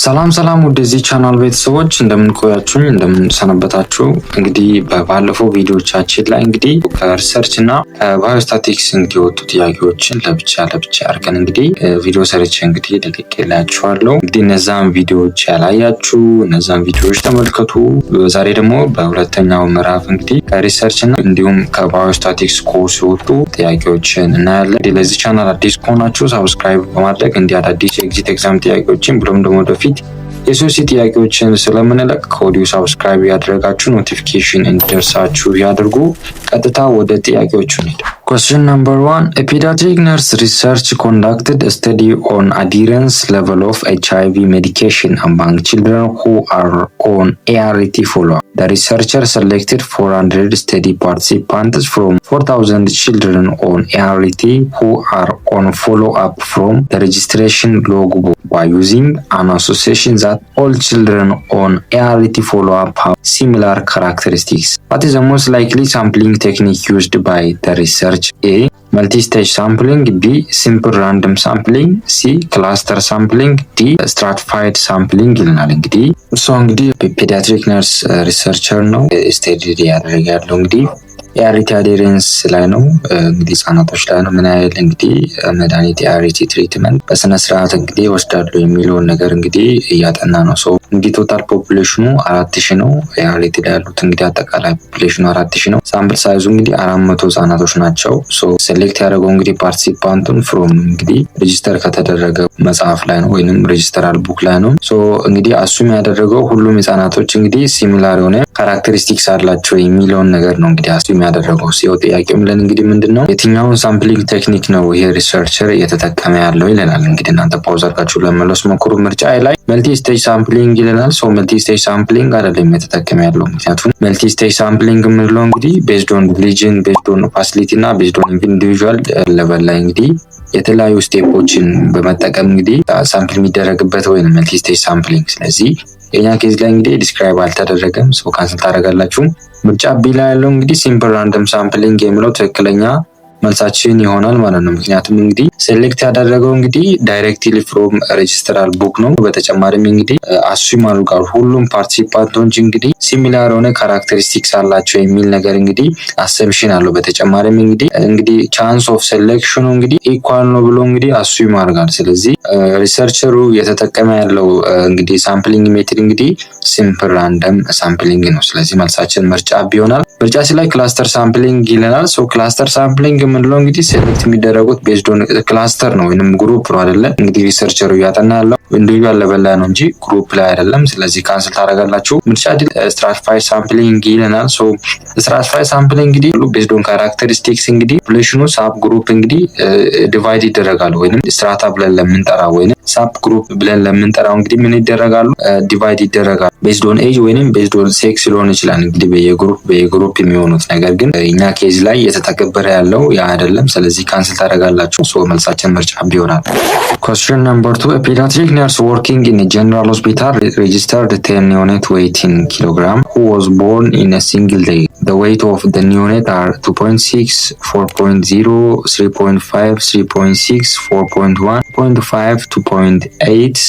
ሰላም ወደዚህ ቻናል ቤተሰቦች እንደምን ቆያችሁኝ እንደምን ሰነበታችሁ። እንግዲህ በባለፈው ቪዲዮቻችን ላይ እንግዲህ ከሪሰርች እና ባዮስታቲክስ እንግዲህ ወጡ ጥያቄዎችን ለብቻ አድርገን እንግዲህ ቪዲዮ ሰርቼ እንግዲህ ልልክላችኋለሁ። እንግዲህ እነዛን ቪዲዮዎች ያላያችሁ እነዛን ቪዲዮዎች ተመልከቱ። ዛሬ ደግሞ በሁለተኛው ምዕራፍ እንግዲህ ከሪሰርች እና እንዲሁም ከባዮስታቲክስ ኮርስ የወጡ ጥያቄዎችን እናያለን። እንግዲህ ለዚህ ቻናል አዲስ ከሆናችሁ ሰብስክራይብ በማድረግ እንዲህ አዳዲስ ኤግዚት ኤግዛም ጥያቄዎችን ብሎም ደግሞ ወደፊት የሶሲ ጥያቄዎችን ስለምንለቅ ከወዲሁ ሰብስክራይብ ያደረጋችሁ ኖቲፊኬሽን እንዲደርሳችሁ ያድርጉ። ቀጥታ ወደ ጥያቄዎቹ እንሂድ። Question number 1. A pediatric nurse research conducted a study on adherence level of HIV medication among children who are on ART follow-up. The researcher selected 400 study participants from 4,000 children on ART who are on follow-up from the registration logbook by using an association that all children on ART follow-up have similar characteristics. What is the most likely sampling technique used by the research? A. Multi-stage sampling. B. Simple random sampling. C. Cluster sampling. D. Stratified sampling ይለናል። እንግዲህ እሱ እንግዲህ ፔዲያትሪክ ነርስ ሪሰርቸር ነው ስቴዲ ያደረገ ያለው እንግዲህ የአርቲ አዴሬንስ ላይ ነው እንግዲህ ህጻናቶች ላይ ነው ምን ያህል እንግዲህ መድኃኒት የአርቲ ትሪትመንት በስነ ስርዓት እንግዲህ ወስዳሉ የሚለውን ነገር እንግዲህ እያጠና ነው። ሶ እንግዲህ ቶታል ፖፑሌሽኑ 4000 ነው። የአርቲ ላይ ያሉት እንግዲህ አጠቃላይ ፖፑሌሽኑ 4000 ነው። ሳምፕል ሳይዙ እንግዲህ 400 ህጻናቶች ናቸው። ሶ ሴሌክት ያደረገው እንግዲህ ፓርቲሲፓንቱን ፍሮም እንግዲህ ሬጂስተር ከተደረገ መጽሐፍ ላይ ነው ወይንም ሬጂስተራል ቡክ ላይ ነው። ሶ እንግዲህ አሱም ያደረገው ሁሉም ህጻናቶች እንግዲህ ሲሚላር የሆነ ካራክተሪስቲክስ አላቸው የሚለውን ነገር ነው እንግዲህ አሱም ያደረገው። ሲው ጥያቄው ምን እንግዲህ ምንድነው የትኛውን ሳምፕሊንግ ቴክኒክ ነው ይሄ ሪሰርቸር እየተጠቀመ ያለው ይለናል። እንግዲህ እናንተ ፓውዝ አድርጋችሁ ለመለስ ሞክሩ። ምርጫ ላይ መልቲ ስቴጅ ሳምፕሊንግ ይለናል። ሶ መልቲ ስቴጅ ሳምፕሊንግ አይደለም እየተጠቀመ ያለው። ምክንያቱም መልቲ ስቴጅ ሳምፕሊንግ የምንለው እንግዲህ ቤዝድ ኦን ሪሊጅን ቤዝድ ኦን ፋሲሊቲ እና ቤዝድ ኦን ኢንዲቪጁዋል ሌቨል ላይ እንግዲህ የተለያዩ ስቴፖችን በመጠቀም እንግዲህ ሳምፕል የሚደረግበት ወይ መልቲ ስቴጅ ሳምፕሊንግ። ስለዚህ የኛ ኬዝ ላይ እንግዲህ ዲስክራይብ አልተደረገም። ሶ ካንሰል ታደርጋላችሁ። ምርጫ ቢ ላይ ያለው እንግዲህ ሲምፕል ራንደም ሳምፕሊንግ የሚለው ትክክለኛ መልሳችን ይሆናል ማለት ነው። ምክንያቱም እንግዲህ ሴሌክት ያደረገው እንግዲህ ዳይሬክትሊ ፍሮም ሬጂስተራል ቡክ ነው። በተጨማሪም እንግዲህ አሱም አድርጓል ሁሉም ፓርቲሲፓንቶች እንግዲህ ሲሚላር የሆነ ካራክተሪስቲክስ አላቸው የሚል ነገር እንግዲህ አሰምሽን አለው። በተጨማሪም እንግዲህ ቻንስ ኦፍ ሴሌክሽኑ እንግዲህ ኢኳል ነው ብሎ እንግዲህ አሱም አድርጓል። ስለዚህ ሪሰርቸሩ የተጠቀመ ያለው እንግዲህ ሳምፕሊንግ ሜትድ እንግዲህ ሲምፕል ራንደም ሳምፕሊንግ ነው። ስለዚህ መልሳችን ምርጫ ቢ ይሆናል። ምርጫ ሲ ላይ ክላስተር ሳምፕሊንግ ይለናል። ሶ ክላስተር ሳምፕሊንግ የምንለው እንግዲህ ሴሌክት የሚደረጉት ቤዝድ ኦን ክላስተር ነው ወይንም ግሩፕ ነው አይደለ? እንግዲህ ሪሰርቸሩ ያጠና ያለው ኢንዲቪጁዋል ሌቨል ላይ ነው እንጂ ግሩፕ ላይ አይደለም። ስለዚህ ካንስል ታደርጋላችሁ። ምርጫ ዲ ስትራቲፋይድ ሳምፕሊንግ ይለናል። ሶ ስትራቲፋይድ ሳምፕሊንግ እንግዲህ ቤዝድ ኦን ካራክተሪስቲክስ እንግዲህ ፖፑሌሽኑ ሳብ ግሩፕ እንግዲህ ዲቫይድ ይደረጋሉ ወይንም ስትራታ ብለን ለምንጠራው ወይንም ሳብ ግሩፕ ብለን ለምንጠራው እንግዲህ ምን ይደረጋሉ? ዲቫይድ ይደረጋሉ። ቤዝድ ኦን ኤጅ ወይንም ቤዝድ ኦን ሴክስ ሊሆን ይችላል እንግዲህ በየግሩፕ የሚሆኑት። ነገር ግን እኛ ኬዝ ላይ የተተገበረ ያለው ያ አይደለም። ስለዚህ ካንስል ታደርጋላችሁ። ሶ መልሳችን ምርጫ ቢ ይሆናል። Question number 2. A pediatric nurse working in a general hospital registered 10 neonate weight in kilogram who was born in a single day. The weight of the neonate are 2.6, 4.0, 3.5, 3.6, 4.1, 0.5, 2.8,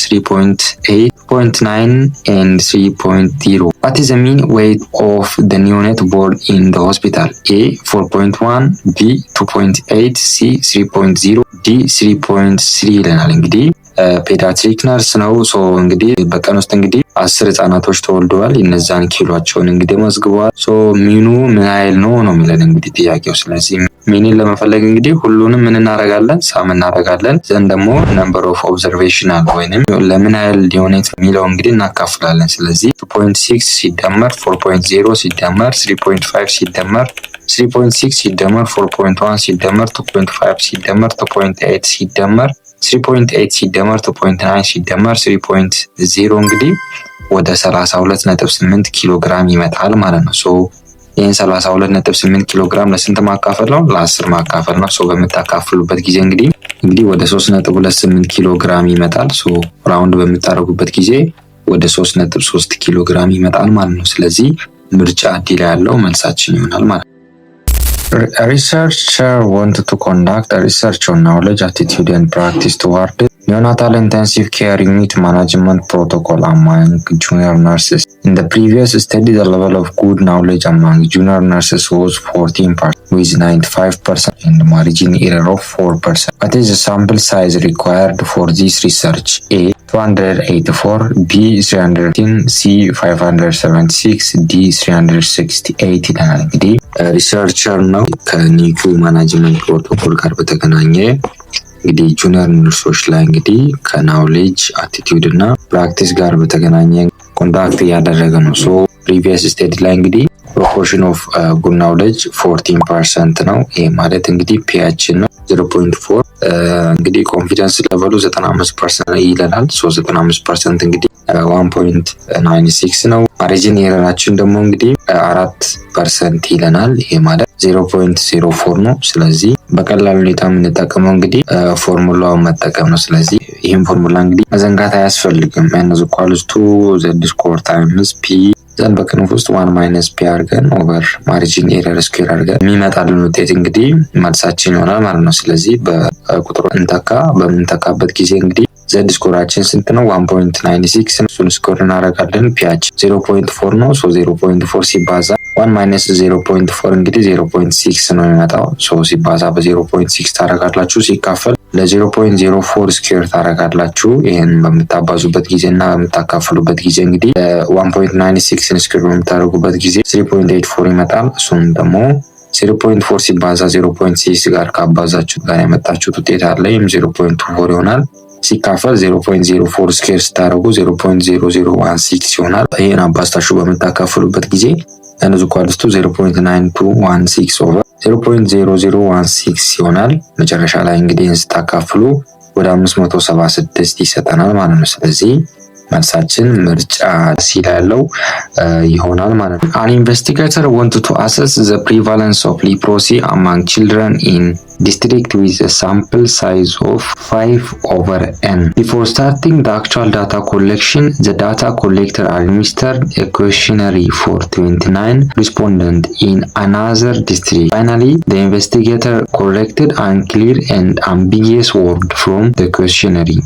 3.8, 0.9 and 3.0. What is the mean weight of the neonate born in the hospital? A. 4.1, B. 2.8, C. 3.0, D. 3.3 ይለናል። እንግዲህ ፔዲያትሪክ ነርስ ነው። ሶ እንግዲህ በቀን ውስጥ እንግዲህ 10 ህጻናቶች ተወልደዋል። እነዛን ኪሎአቸውን እንግዲህ መዝግቧል። ሶ ሚኑ ምን ያህል ነው የሚለን እንግዲህ ጥያቄው። ስለዚህ ሚኒን ለመፈለግ እንግዲህ ሁሉንም ምን እናደርጋለን? ሳም እናደርጋለን። ዘንድ ደግሞ ነምበር ኦፍ ኦብዘርቬሽናል ወይንም ለምን ያህል ሊሆኔት የሚለው እንግዲህ እናካፍላለን። ስለዚህ 2.6 ሲደመር 4.0 ሲደመር 3.5 ሲደመር 3.6 ሲደመር 4.1 ሲደመር 2.5 ሲደመር 2.8 ሲደመር 3.8 ሲደመር 2.9 ሲደመር 3.0 እንግዲህ ወደ 32.8 ኪሎ ግራም ይመጣል ማለት ነው። ሶ ይሄን 32.8 ኪሎ ግራም ለስንት ማካፈል ነው? ለ10 ማካፈል ነው። ሶ በምታካፍሉበት ጊዜ እንግዲህ ወደ 3.28 ኪሎ ግራም ይመጣል። ሶ ራውንድ በምታደርጉበት ጊዜ ወደ 3.3 ኪሎ ግራም ይመጣል ማለት ነው። ስለዚህ ምርጫ ዲ ላይ ያለው መልሳችን ይሆናል ማለት ነው። A researcher wanted to conduct a research on knowledge, attitude and practice toward Neonatal intensive care unit management protocol among junior nurses. In the previous study, the level of good knowledge among junior nurses was 14% with 95% and margin error of 4%. What is the sample size required for this research? A. 284, B. 310, C. 576, D. 368 ይለናል። እንግዲህ ሪሰርቸር ነው ከኒኩ ማናጅመንት ፕሮቶኮል ጋር በተገናኘ እንግዲህ ጁኒየር ነርሶች ላይ እንግዲህ ከናውሌጅ አቲቲዩድ እና ፕራክቲስ ጋር በተገናኘ ኮንዳክት እያደረገ ነው። ሶ ፕሪቪየስ ስቴዲ ላይ እንግዲህ ፕሮፖርሽን ኦፍ ጉድ ናውሌጅ 14% ነው። ይሄ ማለት እንግዲህ ፒያችን ነው 0.4 እንግዲህ ኮንፊደንስ ሌቨሉ 95% ይለናል። ሶ 95% እንግዲህ 1.96 ነው። ማርጂን ኤረራችን ደግሞ እንግዲህ 4% ይለናል። ይሄ ማለት 0.04 ነው። ስለዚህ በቀላል ሁኔታ የምንጠቀመው እንግዲህ ፎርሙላውን መጠቀም ነው። ስለዚህ ይህን ፎርሙላ እንግዲህ መዘንጋት አያስፈልግም። n = z ስኩዌር ታይምስ p ዘን በቅንፍ ውስጥ 1 ማይነስ ፒ አድርገን ኦቨር ማርጂን ኤረር ስኩዌር አድርገን የሚመጣልን ውጤት እንግዲህ መልሳችን ይሆናል ማለት ነው። ስለዚህ በቁጥሩ እንተካ። በምንተካበት ጊዜ እንግዲህ z ስኮራችን ስንት ነው? 1.96 ነው። እሱን ስኮር እናደርጋለን። ፒያችን 0.4 ነው። ሶ 0.4 ሲባዛ 1 ማይነስ 0.4 እንግዲህ 0.6 ነው የሚመጣው። ሶ ሲባዛ በ0.6 ታደርጋላችሁ። ሲካፈል ለ0.04 ስኩዌር ታደርጋላችሁ። ይሄን በምታባዙበት ጊዜ እና በምታካፍሉበት ጊዜ እንግዲህ 1.96 ስኩዌር በምታደርጉበት ጊዜ 3.84 ይመጣል። እሱም ደግሞ 0.4 ሲባዛ 0.6 ጋር ካባዛችሁ ጋር ያመጣችሁት ውጤት አለ። ይሄም 0.24 ይሆናል። ሲካፈል 0.04 ስኩዌር ስታደርጉ 0.0016 ይሆናል። ይሄን አባዝታችሁ በምታካፍሉበት ጊዜ n = 0.9216 ኦቨር 0.0016 ይሆናል። መጨረሻ ላይ እንግዲህ ስታካፍሉ ወደ 576 ይሰጠናል ማለት ነው። ስለዚህ መልሳችን ምርጫ ሲ ላይ ያለው ይሆናል ማለት ነው። An investigator wanted to assess the prevalence of leprosy among children in district with a sample size of 5/n. Before starting the actual data collection, the data collector administered a questionnaire for 29 respondents in another district. Finally, the investigator corrected unclear and ambiguous words from the questionnaire.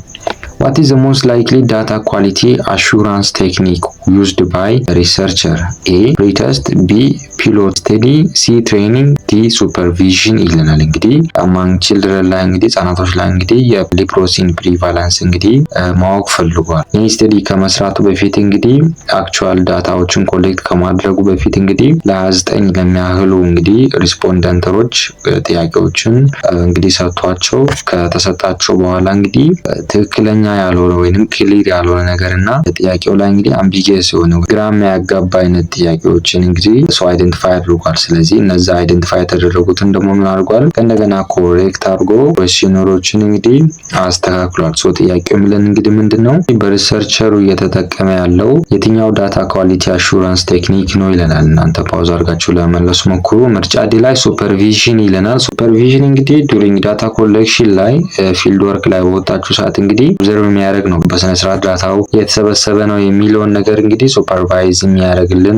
What is the most likely data quality assurance technique used by the researcher? A. Pretest, B. pilot study, C. training, D. supervision ይለናል። እንግዲህ among children ላይ እንግዲህ ህጻናቶች ላይ እንግዲህ የሌፕሮሲን ፕሪቫለንስ እንግዲህ ማወቅ ፈልጓል። ይህ ስተዲ ከመስራቱ በፊት እንግዲህ አክቹዋል ዳታዎችን ኮሌክት ከማድረጉ በፊት እንግዲህ ለ29 ለሚያህሉ እንግዲህ ሪስፖንደንተሮች ጥያቄዎችን እንግዲህ ሰጥቷቸው ከተሰጣቸው በኋላ እንግዲህ ትክክለኛ ያልሆነ ወይንም ክሊር ያልሆነ ነገርና ጥያቄው ላይ እንግዲህ አምቢጊየስ የሆነ ግራም ያጋባ አይነት ጥያቄዎችን እንግዲህ ሰው አይደንቲፋይ አድርጓል። ስለዚህ እነዛ አይደንቲፋይ የተደረጉትን ደግሞ ምን አድርጓል? ከእንደገና ኮሬክት አድርጎ ኩዌስችነሮችን እንግዲህ አስተካክሏል። ሶ ጥያቄው የሚለን እንግዲህ ምንድነው በሪሰርቸሩ እየተጠቀመ ያለው የትኛው ዳታ ኳሊቲ አሹራንስ ቴክኒክ ነው ይለናል። እናንተ ፓውዝ አድርጋችሁ ለመመለስ ሞክሩ። ምርጫ ዲ ላይ ሱፐርቪዥን ይለናል። ሱፐርቪዥን እንግዲህ ዱሪንግ ዳታ ኮሌክሽን ላይ ፊልድ ወርክ ላይ በወጣችሁ ሰዓት እንግዲህ የሚያደርግ ነው። በስነ ስርዓት ዳታው የተሰበሰበ ነው የሚለውን ነገር እንግዲህ ሱፐርቫይዝ የሚያደርግልን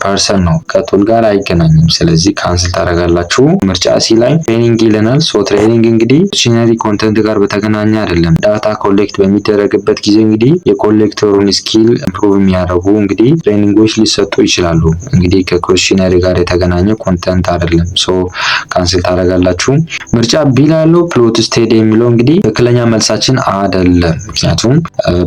ፐርሰን ነው። ከቱል ጋር አይገናኝም። ስለዚህ ካንስል ታደርጋላችሁ። ምርጫ ሲ ላይ ትሬኒንግ ይለናል። ሶ ትሬኒንግ እንግዲህ ዲክሽነሪ ኮንተንት ጋር በተገናኘ አይደለም። ዳታ ኮሌክት በሚደረግበት ጊዜ እንግዲህ የኮሌክተሩን ስኪል ኢምፕሩቭ የሚያደርጉ እንግዲህ ትሬኒንጎች ሊሰጡ ይችላሉ። እንግዲህ ከኩዌስችነሪ ጋር የተገናኘ ኮንተንት አይደለም። ሶ ካንስል ታደርጋላችሁ። ምርጫ ቢ ላይ ያለው ፕሎት ስቴዲ የሚለው እንግዲህ ትክክለኛ መልሳችን አይደለም። ምክንያቱም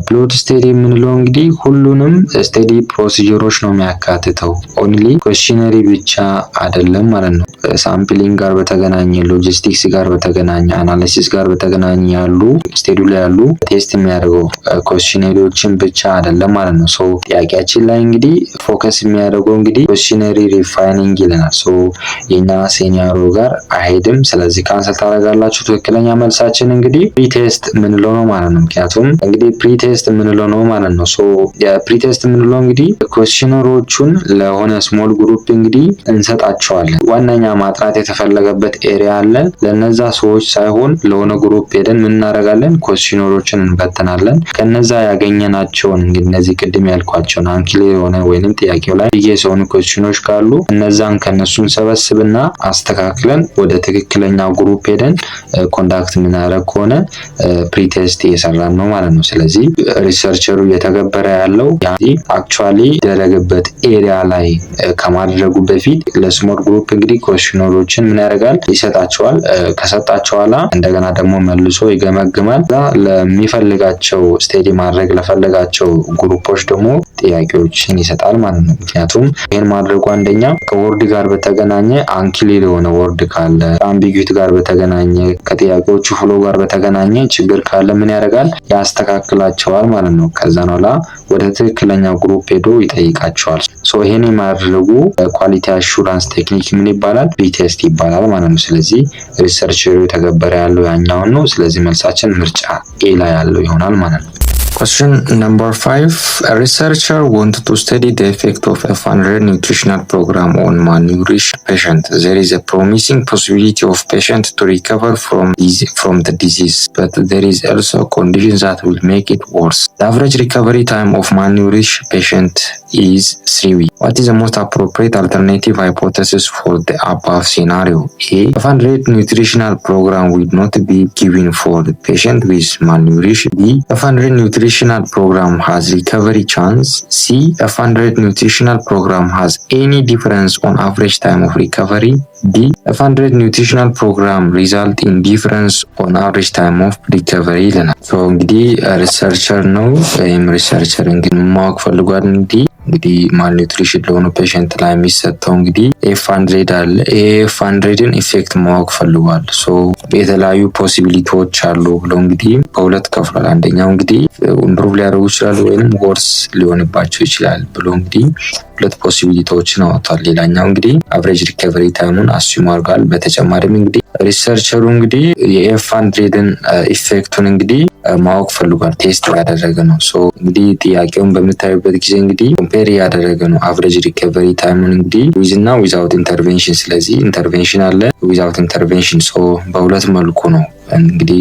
ፕሎት ስቴዲ የምንለው እንግዲህ ሁሉንም ስቴዲ ፕሮሲጀሮች ነው የሚያካትተው። ኦንሊ ኩዌስችነሪ ብቻ አይደለም ማለት ነው። ሳምፕሊንግ ጋር በተገናኘ ሎጂስቲክስ ጋር በተገናኘ አናሊሲስ ጋር በተገናኘ ያሉ ስቴዲ ላይ ያሉ ቴስት የሚያደርገው ኩዌስችነሪዎችን ብቻ አይደለም ማለት ነው። ሶ ጥያቄያችን ላይ እንግዲህ ፎከስ የሚያደርገው እንግዲህ ኩዌስችነሪ ሪፋይኒንግ ይለናል። ሶ የኛ ሴኒያሮ ጋር አይሄድም። ስለዚህ ካንሰል ታደርጋላችሁ። ትክክለኛ መልሳችን እንግዲህ ፕሪቴስት የምንለው ነው ማለት ነው። ምክንያቱም እንግዲህ ፕሪቴስት የምንለው ነው ማለት ነው። ሶ የፕሪቴስት የምንለው እንግዲህ ኩዌስችነሮቹን ለሆነ ስሞል ግሩፕ እንግዲህ እንሰጣቸዋለን። ዋነኛ ማጥራት የተፈለገበት ኤሪያ አለ። ለነዛ ሰዎች ሳይሆን ለሆነ ግሩፕ ሄደን ምን እናደርጋለን? ኩዌስችነሮችን እንበትናለን። ከነዛ ያገኘናቸውን እንግዲህ እነዚህ ቅድም ያልኳቸውን አንክሊር የሆነ ወይንም ጥያቄው ላይ የሆኑ ኩዌስችኖች ካሉ እነዛን ከነሱን ሰበስብና አስተካክለን አስተካክለን ወደ ትክክለኛው ግሩፕ ሄደን ኮንዳክት የምናደርግ ከሆነ ፕሪቴስት እየሰራን ነው ማለት ነው። ስለዚህ ሪሰርቸሩ እየተገበረ ያለው አክቹዋሊ ደረገበት ኤሪያ ላይ ከማድረጉ በፊት ለስሞል ግሩፕ እንግዲህ ኮሽነሮችን ምን ያደርጋል ይሰጣቸዋል። ከሰጣቸዋላ እንደገና ደግሞ መልሶ ይገመግማል። ለሚፈልጋቸው ስቴዲ ማድረግ ለፈለጋቸው ግሩፖች ደግሞ ጥያቄዎችን ይሰጣል ማለት ነው። ምክንያቱም ይህን ማድረጉ አንደኛ ከወርድ ጋር በተገናኘ አንክሊር የሆነ ወርድ ካለ፣ አምቢጉቲ ጋር በተገናኘ ከጥያቄዎቹ ፍሎ ጋር በተገናኘ ችግር ካለ ምን ያደርጋል ያስተካክላቸዋል ማለት ነው። ከዛ ነውላ ወደ ትክክለኛው ግሩፕ ሄዶ ይጠይቃቸዋል። ሶ ይሄን የማድረጉ ኳሊቲ አሹራንስ ቴክኒክ ምን ይባላል? ቢቴስት ይባላል ማለት ነው። ስለዚህ ሪሰርቸሩ የተገበረ ያለው ያኛውን ነው። ስለዚህ መልሳችን ምርጫ ኤ ላይ ያለው ይሆናል ማለት ነው። Question number 5. A researcher wanted to study the effect of a funded nutritional program on malnourished patient. There is a promising possibility of patient to recover from the disease, but there is also a condition that will make it worse. The average recovery time of malnourished patient is 3 weeks. What is the most appropriate alternative hypothesis for the above scenario? A. A funded nutritional program will not be given for the patient with malnourished. B. A funded nutritional program has recovery chance. C. A funded nutritional program has any difference on average time of recovery. D. A funded nutritional program result in difference on average time of recovery ይለናል። ሶ እንግዲህ ሪሰርቸር ነው ወይም ሪሰርቸር እንግዲህ ማወቅ ፈልጓል እንግዲህ ማልኒውትሪሽን ለሆኑ ፔሸንት ላይ የሚሰጠው እንግዲህ ኤፍ100 አለ። ኤፍ100ን ኢፌክት ማወቅ ፈልጓል። ሶ የተለያዩ ፖሲቢሊቲዎች አሉ ብሎ እንግዲህ በሁለት ከፍሏል። አንደኛው እንግዲህ ኢምፕሩቭ ሊያደርጉ ይችላሉ ወይንም ወርስ ሊሆንባቸው ይችላል ብሎ እንግዲህ ሁለት ፖሲቢሊቲዎችን አወጣል። ሌላኛው እንግዲህ አቨሬጅ ሪከቨሪ ታይሙን አስዩም አድርጓል። በተጨማሪም እንግዲህ ሪሰርቸሩ እንግዲህ የኤፍ100ን ኢፌክቱን እንግዲህ ማወቅ ፈልጓል። ቴስት ያደረገ ነው። ሶ እንግዲህ ጥያቄውን በምታዩበት ጊዜ እንግዲህ ኮምፔር ያደረገ ነው አቨሬጅ ሪከቨሪ ታይሙን እንግዲህ ዊዝ እና ዊዛውት ኢንተርቬንሽን። ስለዚህ ኢንተርቬንሽን አለ፣ ዊዛውት ኢንተርቬንሽን። ሶ በሁለት መልኩ ነው እንግዲህ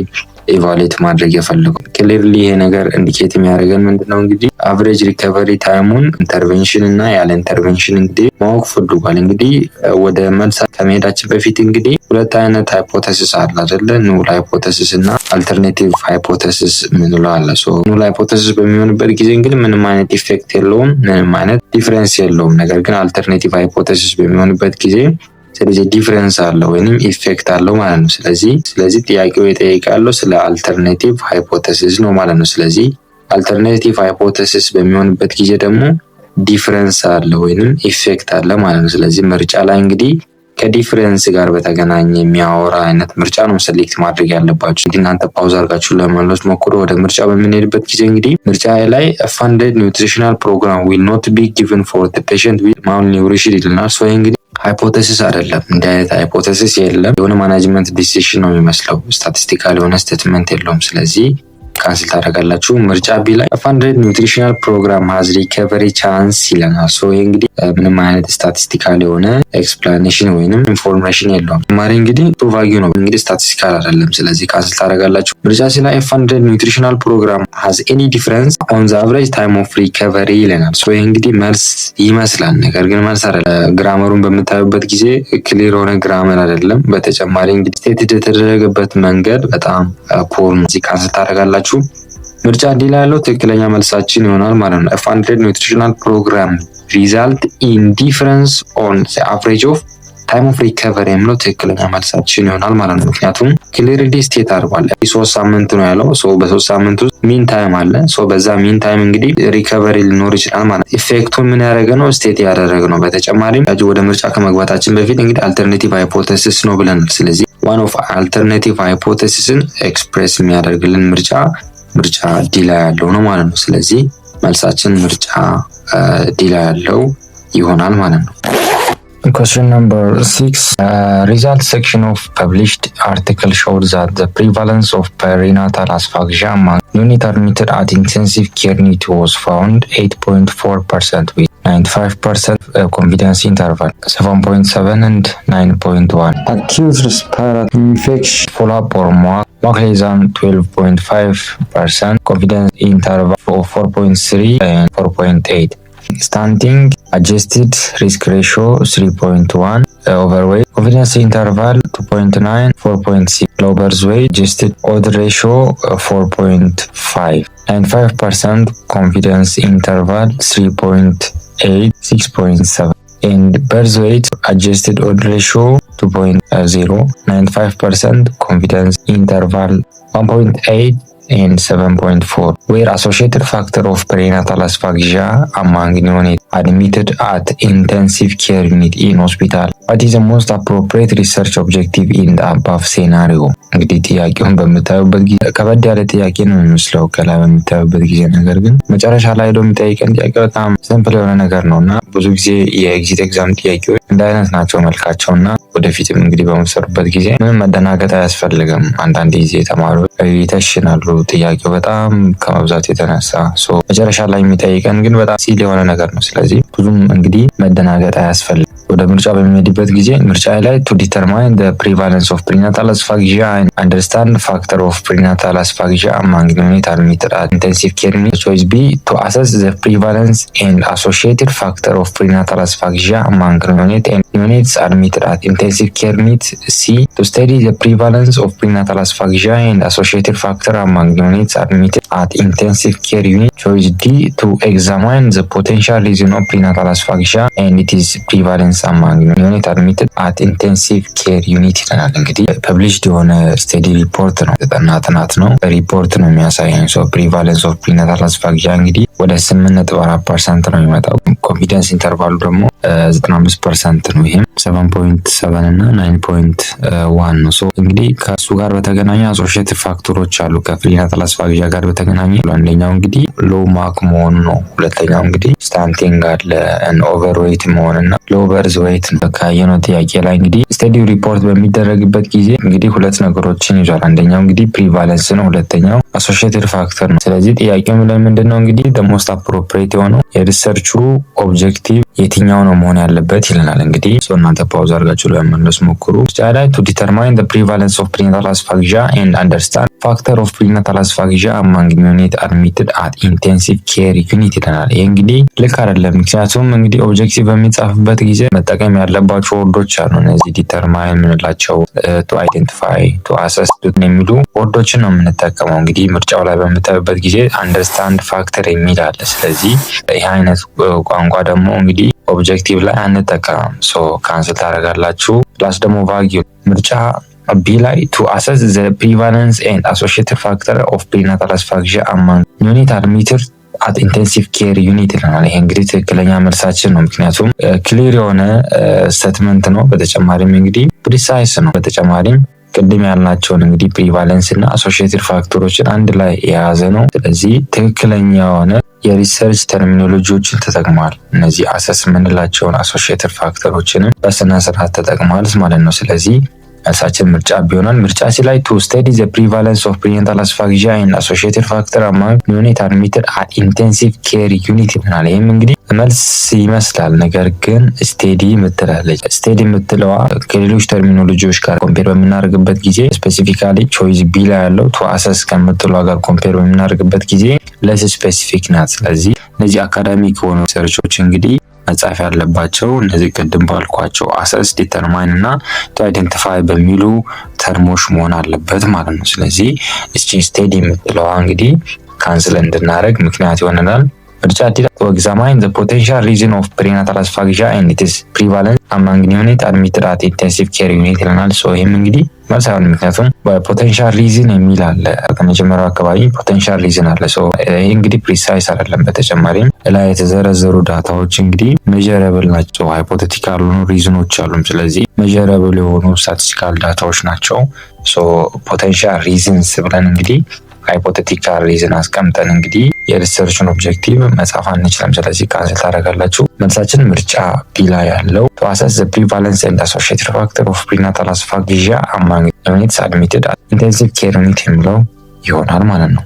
ኢቫሉዌት ማድረግ የፈለገው። ክሊርሊ ይሄ ነገር ኢንዲኬት የሚያደርገን ምንድነው እንግዲህ አቨሬጅ ሪከቨሪ ታይሙን ኢንተርቬንሽን እና ያለ ኢንተርቬንሽን እንግዲህ ማወቅ ፈልጓል። እንግዲህ ወደ መልስ ከመሄዳችን በፊት እንግዲህ ሁለት አይነት ሃይፖቴሲስ አለ አይደለ? ኑል ሃይፖቴሲስ እና አልተርኔቲቭ ሃይፖቴሲስ ምንለው አለ። ሶ ኑል ሃይፖቴሲስ በሚሆንበት ጊዜ እንግዲህ ምንም አይነት ኢፌክት የለውም፣ ምንም አይነት ዲፍረንስ የለውም። ነገር ግን አልተርኔቲቭ ሃይፖቴሲስ በሚሆንበት ጊዜ ስለዚህ ዲፍረንስ አለው ወይንም ኢፌክት አለው ማለት ነው። ስለዚህ ጥያቄው የጠየቃለው ስለ አልተርኔቲቭ ሃይፖቴሲስ ነው ማለት ነው። ስለዚህ አልተርኔቲቭ ሃይፖቴሲስ በሚሆንበት ጊዜ ደግሞ ዲፍረንስ አለ ወይንም ኢፌክት አለ ማለት ነው። ስለዚህ ምርጫ ላይ እንግዲህ ከዲፍረንስ ጋር በተገናኘ የሚያወራ አይነት ምርጫ ነው ሴሌክት ማድረግ ያለባችሁ። እንግዲህ እናንተ ፓውዝ አድርጋችሁ ለመመለስ ሞክሩ። ወደ ምርጫ በምንሄድበት ጊዜ እንግዲህ ምርጫ ላይ funded nutritional program will not be given for the patient with malnutrition ይልናል። ሶ እንግዲህ ሃይፖቴሲስ አይደለም፣ እንዲህ አይነት ሃይፖቴሲስ የለም። የሆነ ማኔጅመንት ዲሲሽን ነው የሚመስለው፣ ስታቲስቲካል የሆነ ስቴትመንት የለውም። ስለዚህ ካንስል ታደርጋላችሁ። ምርጫ ቢ ላይ funded nutritional program has recovery chance ይለናል። ሶ ይሄ እንግዲህ ምንም አይነት ስታቲስቲካል የሆነ ኤክስፕላኔሽን ወይንም ኢንፎርሜሽን የለውም። ማሪ እንግዲህ ቱ ቫልዩ ነው እንግዲህ ስታቲስቲካል አይደለም። ስለዚህ ካንስል ታደርጋላችሁ። ምርጫ ሲ ላይ funded nutritional program has any difference on the average time of recovery ይለናል። ሶ ይሄ እንግዲህ መልስ ይመስላል፣ ነገር ግን መልስ አይደለም። ግራመሩን በምታዩበት ጊዜ ክሊር የሆነ ግራመር አይደለም። በተጨማሪ እንግዲህ ስቴት የተደረገበት መንገድ በጣም ፖር ነው። እዚህ ካንስል ታደርጋላችሁ። ምርጫ ዲ ላይ ያለው ትክክለኛ መልሳችን ይሆናል ማለት ነው። funded nutritional program result in difference on the average of time of recovery የሚለው ትክክለኛ መልሳችን ይሆናል ማለት ነው። ምክንያቱም ክሊርሊ ስቴት አድርጓል። 3 ሳምንት ነው ያለው። ሶ በ3 ሳምንት ውስጥ ሚን ታይም አለ። ሶ በዛ ሚን ታይም እንግዲህ ሪከቨሪ ሊኖር ይችላል ማለት ነው። ኢፌክቱን ምን ያደረገ ነው? ስቴት ያደረገ ነው። በተጨማሪም ወደ ምርጫ ከመግባታችን በፊት እንግዲህ አልተርኔቲቭ ሃይፖቴሲስ ነው ብለናል። ስለዚህ one of alternative hypothesisን ኤክስፕሬስ የሚያደርግልን ምርጫ ዲ ላይ ያለው ነው ማለት ነው። ስለዚህ መልሳችን ምርጫ ዲ ላይ ያለው ይሆናል ማለት ነው። Question number 6. Result section of published article showed that the prevalence of perinatal asphyxia among unit-admitted at intensive care unit was found 8.4% with 95% confidence interval, 7.7 and 9.1. Acute respiratory infection follow-up or more less than 12.5%, confidence interval of 4.3 and 4.8. stunting, adjusted risk ratio 3.1, overweight, confidence interval 2.9, 4.6, low birth weight, adjusted odd ratio 4.5, and 5% confidence interval 3.8, 6.7, and birth weight adjusted odd ratio 2.0, 95% confidence interval 1.8 and 7.4, where associated factor of perinatal asphyxia among neonates admitted at intensive care unit in hospital. What is the most appropriate research objective in the above scenario? እንግዲህ ጥያቄውን በምታዩበት ጊዜ ከበድ ያለ ጥያቄ ነው የሚመስለው ከላይ በምታዩበት ጊዜ፣ ነገር ግን መጨረሻ ላይ ደግሞ የሚጠይቀን ጥያቄ በጣም ሲምፕል የሆነ ነገር ነውና ብዙ ጊዜ የኤግዚት ኤግዛም ጥያቄዎች እንደ አይነት ናቸው መልካቸውና ወደፊትም እንግዲህ በመሰሩበት ጊዜ ምንም መደናገጥ አያስፈልግም። አንዳንድ ጊዜ ተማሪዎች ይተሽናሉ ጥያቄው በጣም ከመብዛቱ የተነሳ መጨረሻ ላይ የሚጠይቀን ግን በጣም ሲል የሆነ ነገር ነው። ስለዚህ ብዙም እንግዲህ መደናገጥ አያስፈልግም። ወደ ምርጫ በሚሄድበት ጊዜ ምርጫ ላይ to determine the prevalence of prenatal asphyxia and understand factor of prenatal asphyxia among neonates admitted at intensive care unit. Choice B, to assess the prevalence and associated factor of prenatal asphyxia among neonates admitted at intensive care unit. C, to study the prevalence of prenatal asphyxia and associated factor among neonates admitted at intensive care unit. Choice D, to examine the potential reason of prenatal asphyxia and its prevalence among neonates admitted at intensive care unit ይላል። እንግዲህ ፐብሊሽድ የሆነ ስቴዲ ሪፖርት ነው፣ ጥናት ነው፣ ሪፖርት ነው የሚያሳየን። ፕሪቫለንስ ኦፍ ፕሪናታል አስፋክሲያ እንግዲህ ወደ 8.4% ነው የሚመጣው። ኮንፊደንስ ኢንተርቫሉ ደግሞ 95% ነው። ይሄም 7.7 እና 9.1 ነው። እንግዲህ ከሱ ጋር በተገናኘ አሶሺየትድ ፋክተሮች አሉ ከፕሪናታል አስፋክሲያ ጋር በተገናኘ። አንደኛው እንግዲህ ሎው ማክ መሆኑ ነው። ሁለተኛው እንግዲህ ስታንቲንግ አለ፣ ኦቨርዌይት መሆንና ሎው በርዝ ዌይት ነው። ካየነው ጥያቄ ላይ እንግዲህ ስቴዲ ሪፖርት በሚደረግበት ጊዜ እንግዲህ ሁለት ነገሮችን ይዟል። አንደኛው እንግዲህ ፕሪቫለንስ ነው፣ ሁለተኛው አሶሺየትድ ፋክተር ነው። ስለዚህ ጥያቄው ምንድነው እንግዲህ ሞስት አፕሮፕሪየት የሆነው የሪሰርቹ ኦብጀክቲቭ የትኛው ነው መሆን ያለበት ይለናል። እንግዲህ እናንተ ፓውዝ አድርጋችሁ ለመመለስ ሞክሩ። ላይ to determine the prevalence of prenatal asphyxia and understand factor of prenatal asphyxia among neonates admitted at intensive care unit ይለናል። ይሄ እንግዲህ ልክ አይደለም። ምክንያቱም እንግዲህ ኦብጀክቲቭ በሚጻፍበት ጊዜ መጠቀም ያለባቸው ወርዶች አሉ። እነዚህ ዲተርማይን የምንላቸው to identify to assess የሚሉ ወርዶችን ነው የምንጠቀመው። እንግዲህ ምርጫው ላይ በምታዩበት ጊዜ understand factor የሚል አለ። ስለዚህ ይህ አይነት ቋንቋ ደግሞ እንግዲህ ኦብጀክቲቭ ላይ አንጠቀምም። ካንስል ታደርጋላችሁ። ፕላስ ደግሞ ቫልዩ ምርጫ ቢ ላይ to assess the prevalence and associated factor of prenatal asphyxia among neonates admitted at intensive care unit ይለናል። ይሄ እንግዲህ ትክክለኛ መልሳችን ነው። ምክንያቱም ክሊር የሆነ ስቴትመንት ነው። በተጨማሪም እንግዲህ ፕሪሳይስ ነው። በተጨማሪም ቅድም ያልናቸውን እንግዲህ ፕሪቫለንስ እና አሶሺየትድ ፋክተሮችን አንድ ላይ የያዘ ነው። ስለዚህ ትክክለኛ የሆነ የሪሰርች ተርሚኖሎጂዎችን ተጠቅሟል። እነዚህ አሰስ የምንላቸውን አሶሺየትድ ፋክተሮችንም በስነ ስርዓት ተጠቅሟል ማለት ነው። ስለዚህ መልሳችን ምርጫ ቢሆናል። ምርጫ ሲ ላይ to study the prevalence of prenatal asphyxia and associated factor among neonates admitted at intensive care unit ይሆናል። ይህም እንግዲህ መልስ ይመስላል፣ ነገር ግን ስቴዲ ምትላለች። ስቴዲ ምትለዋ ከሌሎች ተርሚኖሎጂዎች ጋር ኮምፔር በምናደርግበት ጊዜ ስፔሲፊካሊ ቾይስ ቢ ላይ ያለው to assess ከምትለዋ ጋር ኮምፔር በምናደርግበት ጊዜ ለስ ስፔሲፊክ ናት። ስለዚህ እነዚህ አካዳሚክ የሆኑ ሪሰርቾች እንግዲህ መጻፍ ያለባቸው እነዚህ ቅድም ባልኳቸው አሰስ፣ ዲተርማይን እና ቱ አይደንቲፋይ በሚሉ ተርሞች መሆን አለበት ማለት ነው። ስለዚህ እቺ ስቴዲ የምትለዋ እንግዲህ ካንስል እንድናደርግ ምክንያት ይሆነናል። ምርጫ ዲ to examine the potential reason of prenatal asphyxia and its prevalence among neonates admitted at intensive care unit ይለናል። ይህም እንግዲህ መልስ አይሆንም፣ ምክንያቱም በፖቴንሻል ሪዝን የሚል አለ። ከመጀመሪያው አካባቢ ፖቴንሻል ሪዝን አለ። ይህ እንግዲህ ፕሪሳይስ አይደለም። በተጨማሪም ላይ የተዘረዘሩ ዳታዎች እንግዲህ ሜዠረብል ናቸው። ሃይፖቴቲካል ሆኑ ሪዝኖች አሉም። ስለዚህ ሜዠረብል የሆኑ ስታቲስቲካል ዳታዎች ናቸው። ፖቴንሻል ሪዝንስ ብለን እንግዲህ ሃይፖቴቲካል ሪዝን አስቀምጠን እንግዲህ የሪሰርችን ኦብጀክቲቭ መጻፍ አንችልም። ስለዚህ ካንስል ታደርጋላችሁ። መልሳችን ምርጫ ቢ ላይ ያለው to assess the prevalence and associated factor of prenatal asphyxia among neonates admitted at intensive care unit የሚለው ይሆናል ማለት ነው።